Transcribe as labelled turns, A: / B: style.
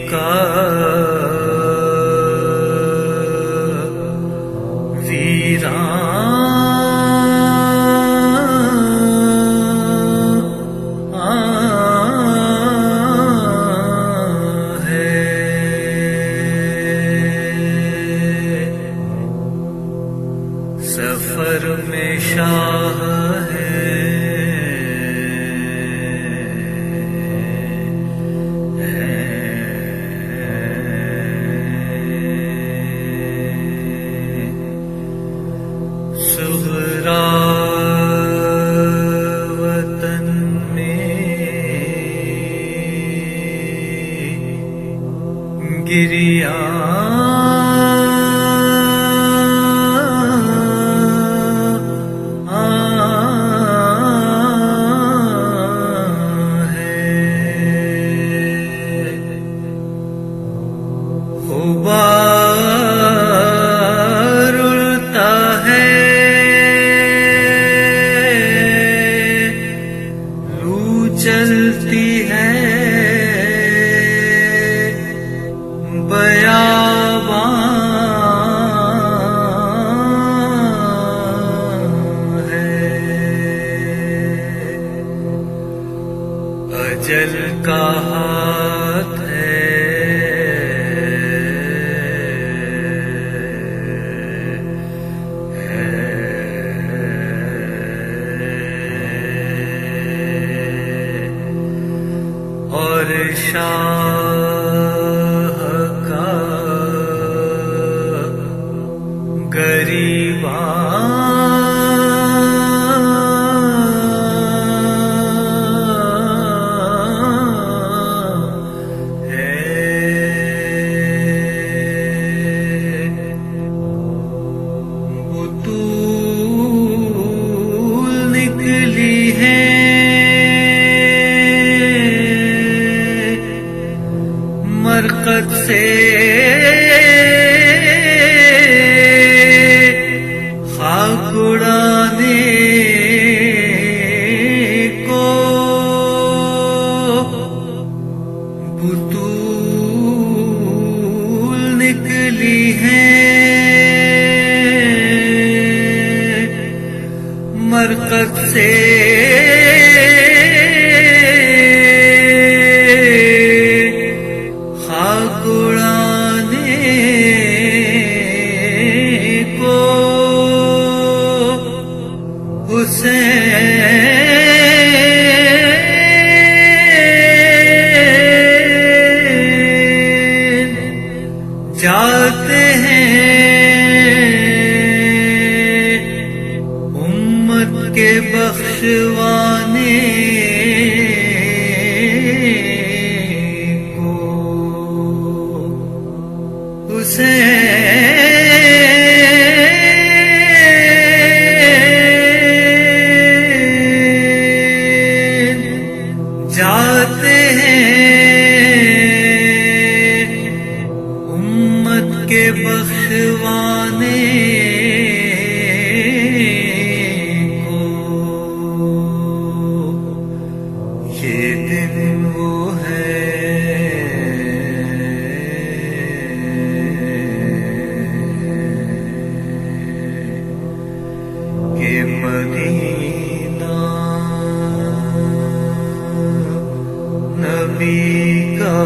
A: کا ویران ہے، سفر میں شاہ ہے، سغرا وطن میں گریاں ہے، غبار اڑتا ہے، لو چلتی ہے، بیاباں ہے، اجل کا ہاتھ ہے، اور شاہ کا گریباں ہے، بطول نکلی ہے، مرقد سے خاک اڑانے کو، بطول نکلی ہے، مرقد سے خاک اڑانے کو، حسین جاتے ہیں امت کے بخشوانے کو، حسین جاتے ہیں امت کے بخشوانے کو، یہ دن وہ ہے کہ مدینہ نبی کا